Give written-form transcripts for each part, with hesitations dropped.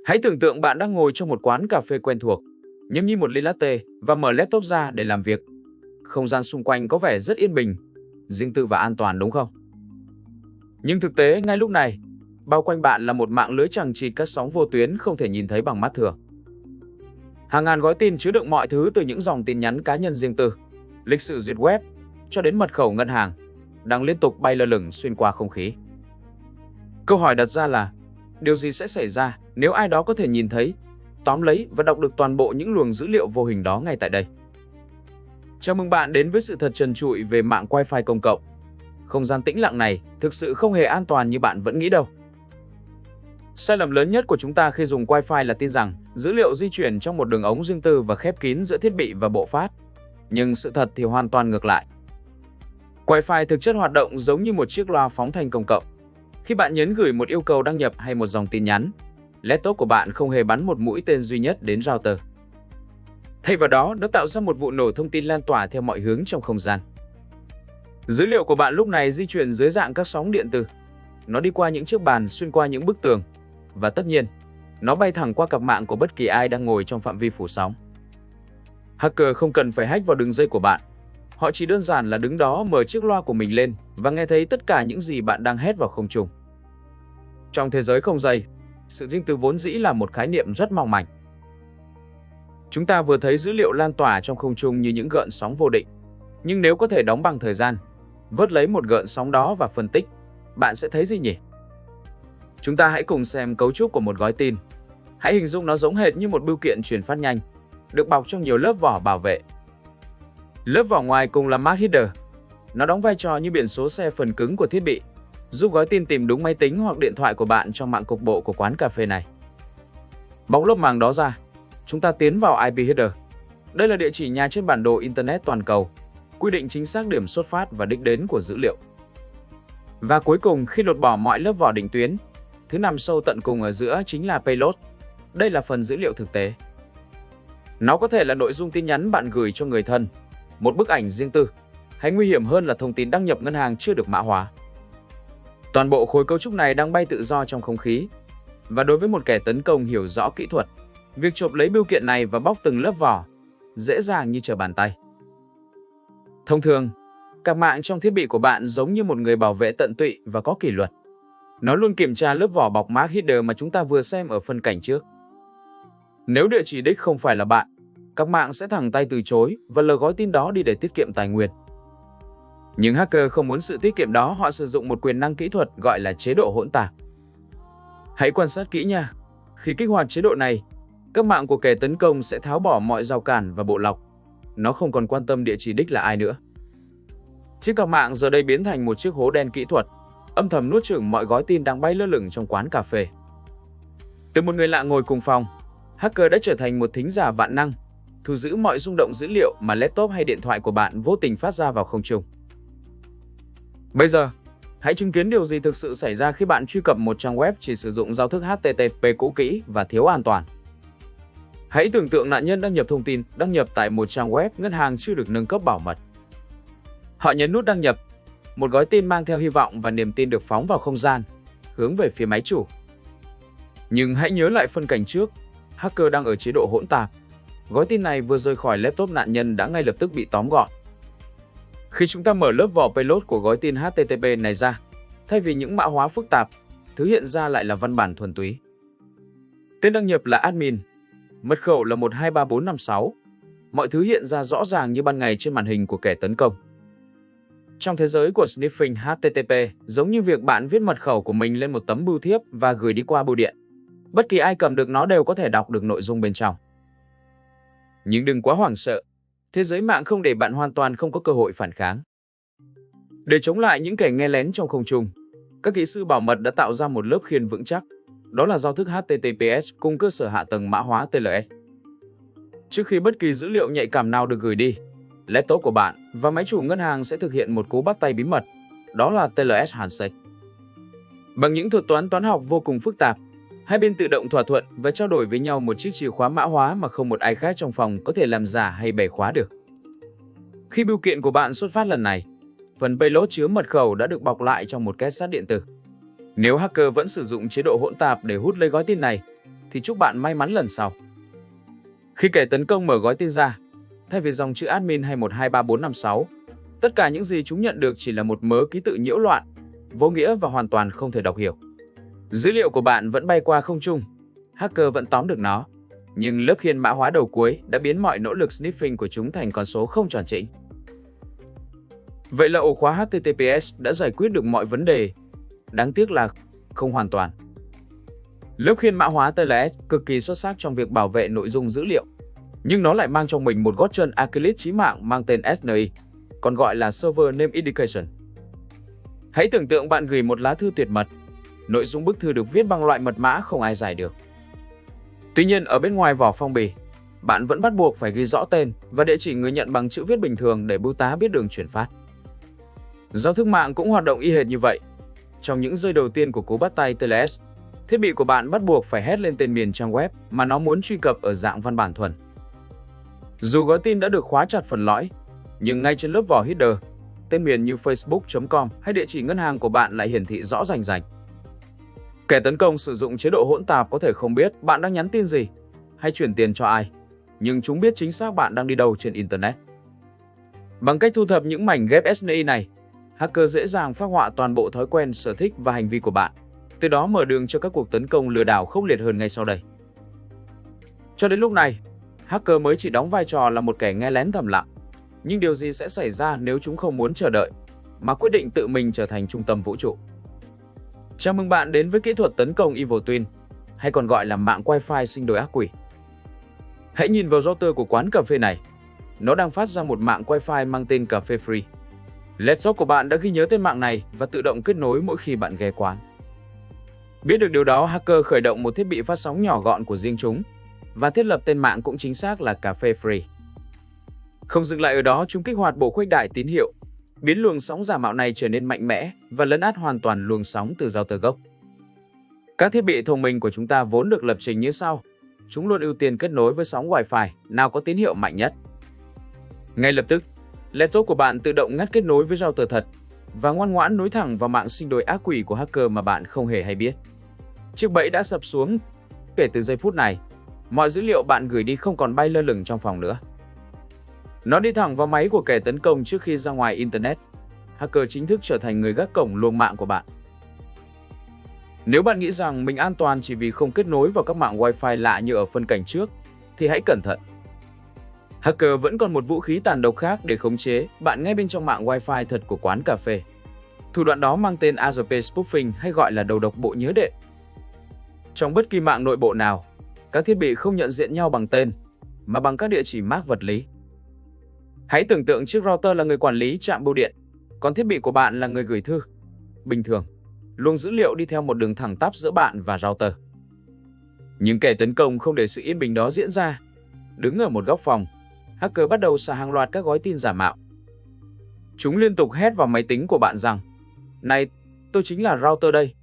Hãy tưởng tượng bạn đang ngồi trong một quán cà phê quen thuộc, nhâm nhi một ly latte và mở laptop ra để làm việc. Không gian xung quanh có vẻ rất yên bình, riêng tư và an toàn đúng không? Nhưng thực tế ngay lúc này, bao quanh bạn là một mạng lưới chằng chịt các sóng vô tuyến không thể nhìn thấy bằng mắt thường. Hàng ngàn gói tin chứa đựng mọi thứ từ những dòng tin nhắn cá nhân riêng tư, lịch sử duyệt web cho đến mật khẩu ngân hàng đang liên tục bay lơ lửng xuyên qua không khí. Câu hỏi đặt ra là điều gì sẽ xảy ra nếu ai đó có thể nhìn thấy, tóm lấy và đọc được toàn bộ những luồng dữ liệu vô hình đó ngay tại đây? Chào mừng bạn đến với sự thật trần trụi về mạng Wi-Fi công cộng. Không gian tĩnh lặng này thực sự không hề an toàn như bạn vẫn nghĩ đâu. Sai lầm lớn nhất của chúng ta khi dùng Wi-Fi là tin rằng dữ liệu di chuyển trong một đường ống riêng tư và khép kín giữa thiết bị và bộ phát. Nhưng sự thật thì hoàn toàn ngược lại. Wi-Fi thực chất hoạt động giống như một chiếc loa phóng thanh công cộng. Khi bạn nhấn gửi một yêu cầu đăng nhập hay một dòng tin nhắn, laptop của bạn không hề bắn một mũi tên duy nhất đến router. Thay vào đó, nó tạo ra một vụ nổ thông tin lan tỏa theo mọi hướng trong không gian. Dữ liệu của bạn lúc này di chuyển dưới dạng các sóng điện tử. Nó đi qua những chiếc bàn, xuyên qua những bức tường. Và tất nhiên, nó bay thẳng qua cặp mạng của bất kỳ ai đang ngồi trong phạm vi phủ sóng. Hacker không cần phải hack vào đường dây của bạn. Họ chỉ đơn giản là đứng đó mở chiếc loa của mình lên và nghe thấy tất cả những gì bạn đang hét vào không trung. Trong thế giới không dây, sự riêng tư vốn dĩ là một khái niệm rất mong manh. Chúng ta vừa thấy dữ liệu lan tỏa trong không trung như những gợn sóng vô định. Nhưng nếu có thể đóng băng thời gian, vớt lấy một gợn sóng đó và phân tích, bạn sẽ thấy gì nhỉ? Chúng ta hãy cùng xem cấu trúc của một gói tin. Hãy hình dung nó giống hệt như một bưu kiện truyền phát nhanh, được bọc trong nhiều lớp vỏ bảo vệ. Lớp vỏ ngoài cùng là mask header. Nó đóng vai trò như biển số xe phần cứng của thiết bị, giúp gói tin tìm đúng máy tính hoặc điện thoại của bạn trong mạng cục bộ của quán cà phê này. Bóc lớp màng đó ra, chúng ta tiến vào IP header. Đây là địa chỉ nhà trên bản đồ Internet toàn cầu, quy định chính xác điểm xuất phát và đích đến của dữ liệu. Và cuối cùng, khi lột bỏ mọi lớp vỏ định tuyến, thứ nằm sâu tận cùng ở giữa chính là payload. Đây là phần dữ liệu thực tế. Nó có thể là nội dung tin nhắn bạn gửi cho người thân, một bức ảnh riêng tư, hay nguy hiểm hơn là thông tin đăng nhập ngân hàng chưa được mã hóa. Toàn bộ khối cấu trúc này đang bay tự do trong không khí, và đối với một kẻ tấn công hiểu rõ kỹ thuật, việc chộp lấy bưu kiện này và bóc từng lớp vỏ dễ dàng như trở bàn tay. Thông thường, các mạng trong thiết bị của bạn giống như một người bảo vệ tận tụy và có kỷ luật. Nó luôn kiểm tra lớp vỏ bọc mask header mà chúng ta vừa xem ở phân cảnh trước. Nếu địa chỉ đích không phải là bạn, các mạng sẽ thẳng tay từ chối và lờ gói tin đó đi để tiết kiệm tài nguyên. Nhưng hacker không muốn sự tiết kiệm đó, họ sử dụng một quyền năng kỹ thuật gọi là chế độ hỗn tạp. Hãy quan sát kỹ nha. Khi kích hoạt chế độ này, các mạng của kẻ tấn công sẽ tháo bỏ mọi rào cản và bộ lọc. Nó không còn quan tâm địa chỉ đích là ai nữa. Chiếc cặp mạng giờ đây biến thành một chiếc hố đen kỹ thuật, âm thầm nuốt chửng mọi gói tin đang bay lơ lửng trong quán cà phê. Từ một người lạ ngồi cùng phòng, hacker đã trở thành một thính giả vạn năng, thu giữ mọi rung động dữ liệu mà laptop hay điện thoại của bạn vô tình phát ra vào không trung. Bây giờ, hãy chứng kiến điều gì thực sự xảy ra khi bạn truy cập một trang web chỉ sử dụng giao thức HTTP cũ kỹ và thiếu an toàn. Hãy tưởng tượng nạn nhân đăng nhập thông tin đăng nhập tại một trang web ngân hàng chưa được nâng cấp bảo mật. Họ nhấn nút đăng nhập, một gói tin mang theo hy vọng và niềm tin được phóng vào không gian, hướng về phía máy chủ. Nhưng hãy nhớ lại phân cảnh trước, hacker đang ở chế độ hỗn tạp. Gói tin này vừa rời khỏi laptop nạn nhân đã ngay lập tức bị tóm gọn. Khi chúng ta mở lớp vỏ payload của gói tin HTTP này ra, thay vì những mã hóa phức tạp, thứ hiện ra lại là văn bản thuần túy. Tên đăng nhập là admin, mật khẩu là 123456. Mọi thứ hiện ra rõ ràng như ban ngày trên màn hình của kẻ tấn công. Trong thế giới của sniffing HTTP, giống như việc bạn viết mật khẩu của mình lên một tấm bưu thiếp và gửi đi qua bưu điện. Bất kỳ ai cầm được nó đều có thể đọc được nội dung bên trong. Nhưng đừng quá hoảng sợ, thế giới mạng không để bạn hoàn toàn không có cơ hội phản kháng. Để chống lại những kẻ nghe lén trong không trung, các kỹ sư bảo mật đã tạo ra một lớp khiên vững chắc, đó là giao thức HTTPS cùng cơ sở hạ tầng mã hóa TLS. Trước khi bất kỳ dữ liệu nhạy cảm nào được gửi đi, laptop của bạn và máy chủ ngân hàng sẽ thực hiện một cú bắt tay bí mật, đó là TLS handshake. Bằng những thuật toán học vô cùng phức tạp, hai bên tự động thỏa thuận và trao đổi với nhau một chiếc chìa khóa mã hóa mà không một ai khác trong phòng có thể làm giả hay bẻ khóa được. Khi bưu kiện của bạn xuất phát lần này, phần payload chứa mật khẩu đã được bọc lại trong một két sắt điện tử. Nếu hacker vẫn sử dụng chế độ hỗn tạp để hút lấy gói tin này, thì chúc bạn may mắn lần sau. Khi kẻ tấn công mở gói tin ra, thay vì dòng chữ admin hay 123456, tất cả những gì chúng nhận được chỉ là một mớ ký tự nhiễu loạn, vô nghĩa và hoàn toàn không thể đọc hiểu. Dữ liệu của bạn vẫn bay qua không trung, hacker vẫn tóm được nó, nhưng lớp khiên mã hóa đầu cuối đã biến mọi nỗ lực sniffing của chúng thành con số không tròn trĩnh. Vậy là ổ khóa HTTPS đã giải quyết được mọi vấn đề, đáng tiếc là không hoàn toàn. Lớp khiên mã hóa TLS cực kỳ xuất sắc trong việc bảo vệ nội dung dữ liệu, nhưng nó lại mang trong mình một gót chân Achilles chí mạng mang tên SNI, còn gọi là Server Name Indication. Hãy tưởng tượng bạn gửi một lá thư tuyệt mật, nội dung bức thư được viết bằng loại mật mã không ai giải được. Tuy nhiên ở bên ngoài vỏ phong bì, bạn vẫn bắt buộc phải ghi rõ tên và địa chỉ người nhận bằng chữ viết bình thường để bưu tá biết đường chuyển phát. Giao thức mạng cũng hoạt động y hệt như vậy. Trong những giây đầu tiên của cú bắt tay TLS, thiết bị của bạn bắt buộc phải hét lên tên miền trang web mà nó muốn truy cập ở dạng văn bản thuần. Dù gói tin đã được khóa chặt phần lõi, nhưng ngay trên lớp vỏ header, tên miền như facebook.com hay địa chỉ ngân hàng của bạn lại hiển thị rõ rành rành. Kẻ tấn công sử dụng chế độ hỗn tạp có thể không biết bạn đang nhắn tin gì hay chuyển tiền cho ai, nhưng chúng biết chính xác bạn đang đi đâu trên Internet. Bằng cách thu thập những mảnh ghép SNI này, hacker dễ dàng phác họa toàn bộ thói quen, sở thích và hành vi của bạn, từ đó mở đường cho các cuộc tấn công lừa đảo khốc liệt hơn ngay sau đây. Cho đến lúc này, hacker mới chỉ đóng vai trò là một kẻ nghe lén thầm lặng. Nhưng điều gì sẽ xảy ra nếu chúng không muốn chờ đợi, mà quyết định tự mình trở thành trung tâm vũ trụ? Chào mừng bạn đến với kỹ thuật tấn công Evil Twin, hay còn gọi là mạng Wi-Fi sinh đôi ác quỷ. Hãy nhìn vào router của quán cà phê này. Nó đang phát ra một mạng Wi-Fi mang tên cà phê free. Laptop của bạn đã ghi nhớ tên mạng này và tự động kết nối mỗi khi bạn ghé quán. Biết được điều đó, hacker khởi động một thiết bị phát sóng nhỏ gọn của riêng chúng và thiết lập tên mạng cũng chính xác là cà phê free. Không dừng lại ở đó, chúng kích hoạt bộ khuếch đại tín hiệu, biến luồng sóng giả mạo này trở nên mạnh mẽ và lấn át hoàn toàn luồng sóng từ router gốc. Các thiết bị thông minh của chúng ta vốn được lập trình như sau. Chúng luôn ưu tiên kết nối với sóng Wi-Fi nào có tín hiệu mạnh nhất. Ngay lập tức, laptop của bạn tự động ngắt kết nối với router thật và ngoan ngoãn nối thẳng vào mạng sinh đôi ác quỷ của hacker mà bạn không hề hay biết. Chiếc bẫy đã sập xuống. Kể từ giây phút này, mọi dữ liệu bạn gửi đi không còn bay lơ lửng trong phòng nữa. Nó đi thẳng vào máy của kẻ tấn công trước khi ra ngoài Internet. Hacker chính thức trở thành người gác cổng luồng mạng của bạn. Nếu bạn nghĩ rằng mình an toàn chỉ vì không kết nối vào các mạng Wi-Fi lạ như ở phân cảnh trước, thì hãy cẩn thận. Hacker vẫn còn một vũ khí tàn độc khác để khống chế bạn ngay bên trong mạng Wi-Fi thật của quán cà phê. Thủ đoạn đó mang tên ARP spoofing, hay gọi là đầu độc bộ nhớ đệm. Trong bất kỳ mạng nội bộ nào, các thiết bị không nhận diện nhau bằng tên, mà bằng các địa chỉ MAC vật lý. Hãy tưởng tượng chiếc router là người quản lý trạm bưu điện, còn thiết bị của bạn là người gửi thư. Bình thường, luồng dữ liệu đi theo một đường thẳng tắp giữa bạn và router. Nhưng kẻ tấn công không để sự yên bình đó diễn ra. Đứng ở một góc phòng, hacker bắt đầu xả hàng loạt các gói tin giả mạo. Chúng liên tục hét vào máy tính của bạn rằng: "Này, tôi chính là router đây."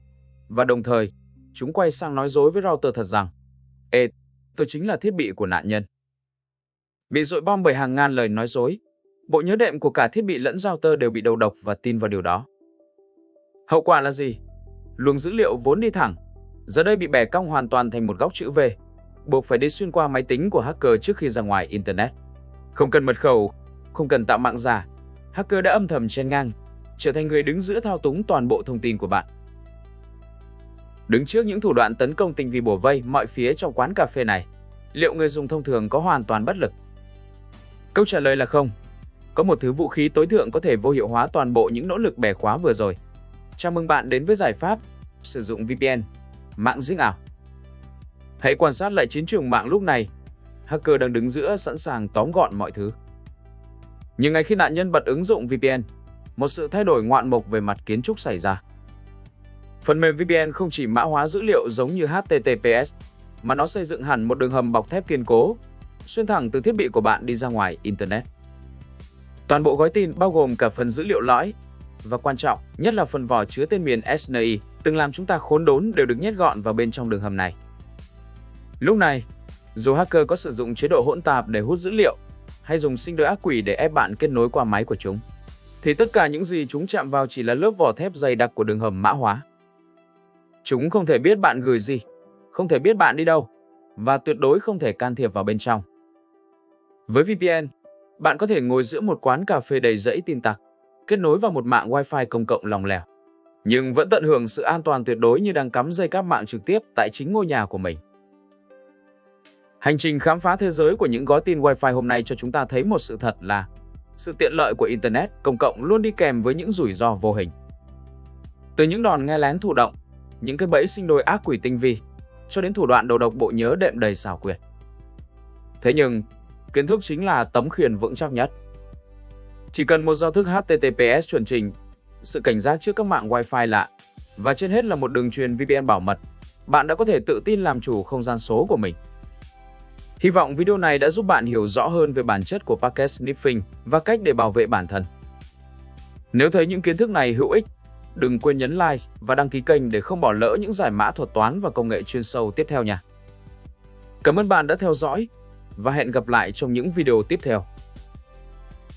Và đồng thời, chúng quay sang nói dối với router thật rằng: "Ê, tôi chính là thiết bị của nạn nhân." Bị dội bom bởi hàng ngàn lời nói dối, bộ nhớ đệm của cả thiết bị lẫn router đều bị đầu độc và tin vào điều đó. Hậu quả là gì? Luồng dữ liệu vốn đi thẳng, giờ đây bị bẻ cong hoàn toàn thành một góc chữ V, buộc phải đi xuyên qua máy tính của hacker trước khi ra ngoài Internet. Không cần mật khẩu, không cần tạo mạng giả, hacker đã âm thầm chen ngang, trở thành người đứng giữa thao túng toàn bộ thông tin của bạn. Đứng trước những thủ đoạn tấn công tinh vi bủa vây mọi phía trong quán cà phê này, liệu người dùng thông thường có hoàn toàn bất lực? Câu trả lời là không. Có một thứ vũ khí tối thượng có thể vô hiệu hóa toàn bộ những nỗ lực bẻ khóa vừa rồi. Chào mừng bạn đến với giải pháp sử dụng VPN, mạng riêng ảo. Hãy quan sát lại chiến trường mạng lúc này. Hacker đang đứng giữa sẵn sàng tóm gọn mọi thứ. Nhưng ngay khi nạn nhân bật ứng dụng VPN, một sự thay đổi ngoạn mục về mặt kiến trúc xảy ra. Phần mềm VPN không chỉ mã hóa dữ liệu giống như HTTPS, mà nó xây dựng hẳn một đường hầm bọc thép kiên cố, xuyên thẳng từ thiết bị của bạn đi ra ngoài Internet. Toàn bộ gói tin bao gồm cả phần dữ liệu lõi, và quan trọng nhất là phần vỏ chứa tên miền SNI từng làm chúng ta khốn đốn đều được nhét gọn vào bên trong đường hầm này. Lúc này, dù hacker có sử dụng chế độ hỗn tạp để hút dữ liệu, hay dùng sinh đôi ác quỷ để ép bạn kết nối qua máy của chúng, thì tất cả những gì chúng chạm vào chỉ là lớp vỏ thép dày đặc của đường hầm mã hóa. Chúng không thể biết bạn gửi gì, không thể biết bạn đi đâu, và tuyệt đối không thể can thiệp vào bên trong. Với VPN, bạn có thể ngồi giữa một quán cà phê đầy rẫy tin tặc, kết nối vào một mạng Wi-Fi công cộng lỏng lẻo, nhưng vẫn tận hưởng sự an toàn tuyệt đối như đang cắm dây cáp mạng trực tiếp tại chính ngôi nhà của mình. Hành trình khám phá thế giới của những gói tin Wi-Fi hôm nay cho chúng ta thấy một sự thật là sự tiện lợi của Internet công cộng luôn đi kèm với những rủi ro vô hình. Từ những đòn nghe lén thụ động, những cái bẫy sinh đôi ác quỷ tinh vi, cho đến thủ đoạn đầu độc bộ nhớ đệm đầy xảo quyệt. Thế nhưng, kiến thức chính là tấm khiên vững chắc nhất. Chỉ cần một giao thức HTTPS chuẩn trình, sự cảnh giác trước các mạng Wi-Fi lạ, và trên hết là một đường truyền VPN bảo mật, bạn đã có thể tự tin làm chủ không gian số của mình. Hy vọng video này đã giúp bạn hiểu rõ hơn về bản chất của Packet Sniffing và cách để bảo vệ bản thân. Nếu thấy những kiến thức này hữu ích, đừng quên nhấn like và đăng ký kênh để không bỏ lỡ những giải mã thuật toán và công nghệ chuyên sâu tiếp theo nha. Cảm ơn bạn đã theo dõi và hẹn gặp lại trong những video tiếp theo.